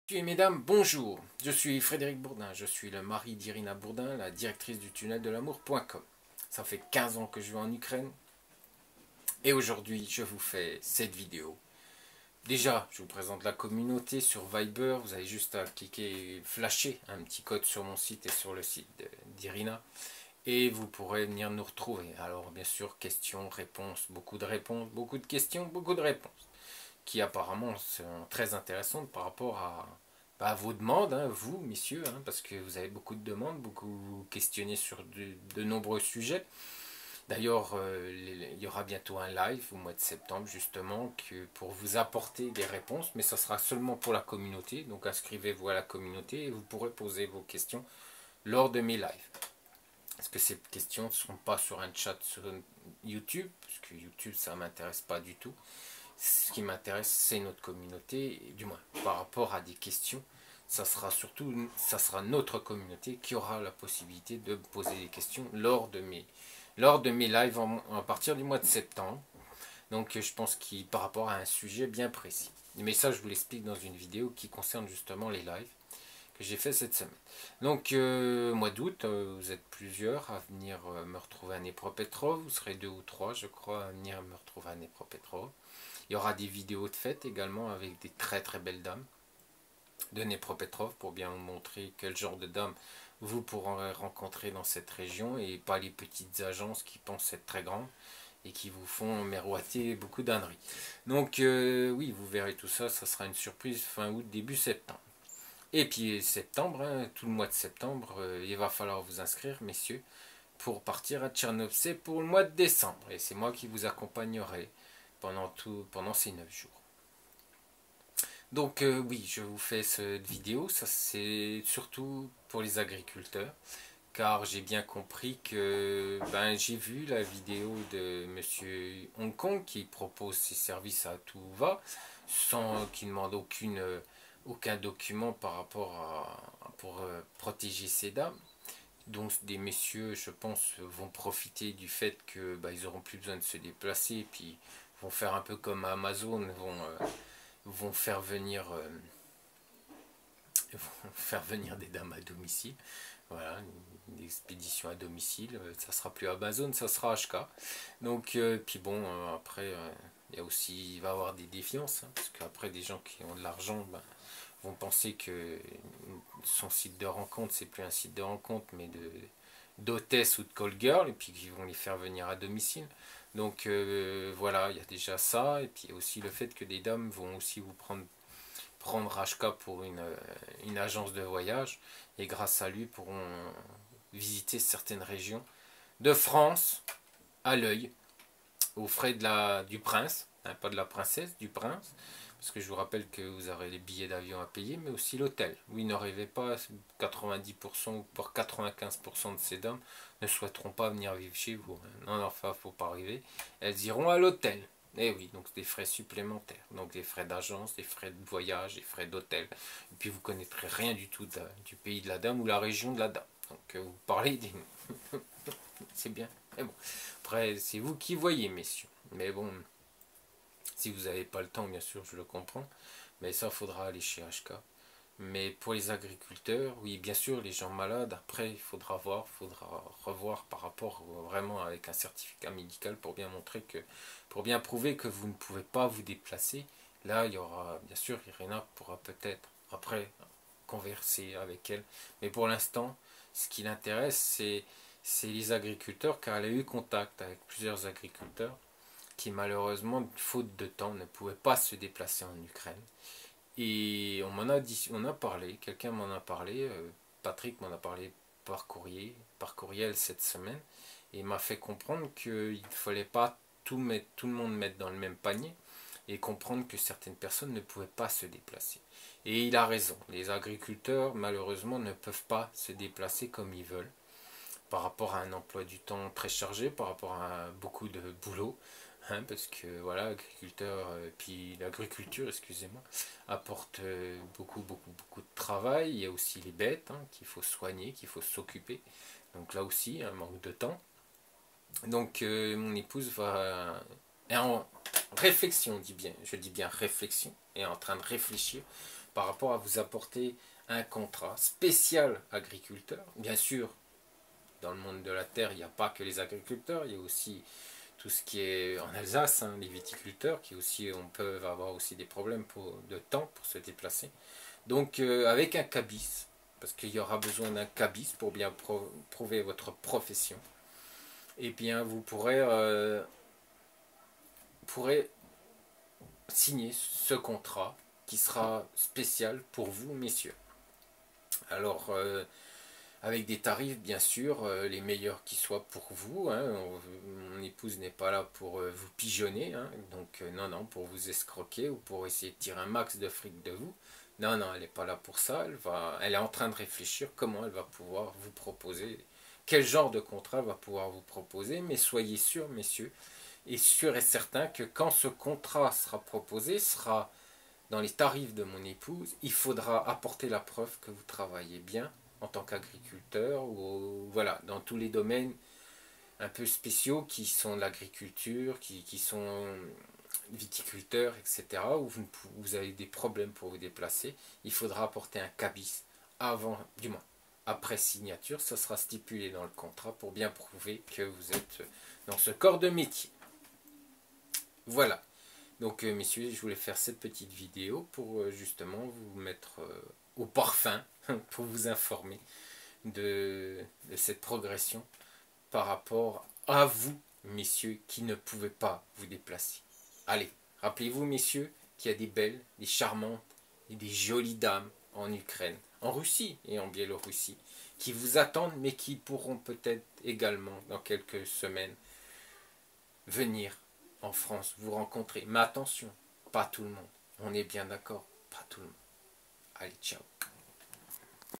Messieurs et mesdames, bonjour. Je suis Frédéric Bourdin. Je suis le mari d'Irina Bourdin, la directrice du tunnel de l'amour.com. Ça fait 15 ans que je vis en Ukraine. Et aujourd'hui, je vous fais cette vidéo. Déjà, je vous présente la communauté sur Viber. Vous avez juste à cliquer, flasher un petit code sur mon site et sur le site d'Irina. Et vous pourrez venir nous retrouver. Alors, bien sûr, questions, réponses, beaucoup de questions, beaucoup de réponses. Qui apparemment sont très intéressantes par rapport à vos demandes, hein, vous, messieurs, hein, parce que vous avez beaucoup de demandes, beaucoup questionné sur de nombreux sujets. D'ailleurs, il y aura bientôt un live au mois de septembre, justement, pour vous apporter des réponses, mais ça sera seulement pour la communauté. Donc inscrivez-vous à la communauté et vous pourrez poser vos questions lors de mes lives. Est-ce que ces questions ne seront pas sur un chat sur YouTube, parce que YouTube, ça ne m'intéresse pas du tout. Ce qui m'intéresse, c'est notre communauté, du moins par rapport à des questions. Ça sera notre communauté qui aura la possibilité de poser des questions lors de mes lives à partir du mois de septembre. Donc je pense qu'il par rapport à un sujet bien précis. Mais ça, je vous l'explique dans une vidéo qui concerne justement les lives que j'ai fait cette semaine. Donc mois d'août, vous êtes plusieurs à venir me retrouver à Dnepropetrovsk. Vous serez 2 ou 3, je crois, à venir me retrouver à Dnepropetrovsk. Il y aura des vidéos de fête également avec des très très belles dames de Dnepropetrovsk pour bien vous montrer quel genre de dames vous pourrez rencontrer dans cette région et pas les petites agences qui pensent être très grandes et qui vous font miroiter beaucoup d'âneries. Donc oui, vous verrez tout ça, ça sera une surprise fin août, début septembre. Et puis septembre, hein, tout le mois de septembre, il va falloir vous inscrire, messieurs, pour partir à Tchernovtsi pour le mois de décembre. Et c'est moi qui vous accompagnerai pendant ces 9 jours. Donc oui, je vous fais cette vidéo, ça c'est surtout pour les agriculteurs, car j'ai bien compris que j'ai vu la vidéo de Monsieur Hong Kong qui propose ses services à tout va, sans qu'il ne demande aucun document par rapport pour protéger ces dames. Donc des messieurs, je pense, vont profiter du fait que ils n'auront plus besoin de se déplacer, et puis vont faire un peu comme Amazon, vont faire venir des dames à domicile. Voilà, une expédition à domicile. Ça sera plus Amazon, ça sera HK. Donc puis bon, après il va y avoir des défiances, hein, parce qu'après des gens qui ont de l'argent vont penser que son site de rencontre, c'est plus un site de rencontre, mais d'hôtesse ou de call girl, et puis qu'ils vont les faire venir à domicile. Donc voilà, il y a déjà ça, et puis aussi le fait que des dames vont aussi vous prendre HK pour une agence de voyage, et grâce à lui pourront visiter certaines régions de France à l'œil, aux frais du prince, hein, pas de la princesse, du prince, parce que je vous rappelle que vous aurez les billets d'avion à payer, mais aussi l'hôtel. Oui, ne rêvez pas, 90% ou pour 95% de ces dames ne souhaiteront pas venir vivre chez vous. Non, non, enfin, faut pas rêver. Elles iront à l'hôtel. Et oui, donc des frais supplémentaires. Donc des frais d'agence, des frais de voyage, des frais d'hôtel. Et puis vous connaîtrez rien du tout du pays de la dame ou la région de la dame. Donc vous parlez des... C'est bien. Mais bon, après, c'est vous qui voyez, messieurs. Mais bon, si vous n'avez pas le temps, bien sûr, je le comprends. Mais ça, faudra aller chez HK. Mais pour les agriculteurs, oui, bien sûr, les gens malades, après, il faudra revoir par rapport vraiment avec un certificat médical pour bien prouver que vous ne pouvez pas vous déplacer. Là, il y aura, bien sûr, Irina pourra peut-être après converser avec elle. Mais pour l'instant, ce qui l'intéresse, c'est les agriculteurs, car elle a eu contact avec plusieurs agriculteurs qui malheureusement, faute de temps, ne pouvaient pas se déplacer en Ukraine. Et on a parlé, quelqu'un m'en a parlé, Patrick m'en a parlé par courriel cette semaine, et m'a fait comprendre qu'il ne fallait pas tout le monde mettre dans le même panier, et comprendre que certaines personnes ne pouvaient pas se déplacer. Et il a raison, les agriculteurs malheureusement ne peuvent pas se déplacer comme ils veulent, par rapport à un emploi du temps très chargé, par rapport à beaucoup de boulot, hein, parce que voilà, puis l'agriculture, excusez-moi, apporte beaucoup de travail. Il y a aussi les bêtes, hein, qu'il faut soigner, qu'il faut s'occuper. Donc là aussi, un manque de temps. Donc mon épouse est en réflexion, je dis bien réflexion, est en train de réfléchir par rapport à vous apporter un contrat spécial agriculteur. Bien sûr, dans le monde de la terre, il n'y a pas que les agriculteurs, il y a aussi tout ce qui est en Alsace, hein, les viticulteurs, qui aussi on peut avoir aussi des problèmes de temps pour se déplacer. Donc avec un cabis, parce qu'il y aura besoin d'un cabis pour bien prouver votre profession, et bien vous pourrez signer ce contrat qui sera spécial pour vous, messieurs. Alors, avec des tarifs, bien sûr, les meilleurs qui soient pour vous. Hein. Mon épouse n'est pas là pour vous pigeonner, hein. Donc non, non, pour vous escroquer ou pour essayer de tirer un max de fric de vous. Non, non, elle n'est pas là pour ça. Elle est en train de réfléchir comment elle va pouvoir vous proposer, quel genre de contrat elle va pouvoir vous proposer. Mais soyez sûrs, messieurs, et sûr et certain que quand ce contrat sera proposé, sera dans les tarifs de mon épouse, il faudra apporter la preuve que vous travaillez bien en tant qu'agriculteur ou voilà, dans tous les domaines un peu spéciaux qui sont l'agriculture, qui sont viticulteurs, etc., où vous avez des problèmes pour vous déplacer, il faudra apporter un cabis avant, du moins après signature, ça sera stipulé dans le contrat pour bien prouver que vous êtes dans ce corps de métier. Voilà. Donc messieurs, je voulais faire cette petite vidéo pour justement vous mettre au parfum, pour vous informer de cette progression par rapport à vous, messieurs, qui ne pouvez pas vous déplacer. Allez, rappelez-vous, messieurs, qu'il y a des belles, des charmantes et des jolies dames en Ukraine, en Russie et en Biélorussie, qui vous attendent, mais qui pourront peut-être également, dans quelques semaines, venir en France vous rencontrer. Mais attention, pas tout le monde. On est bien d'accord, pas tout le monde. Allez, ciao.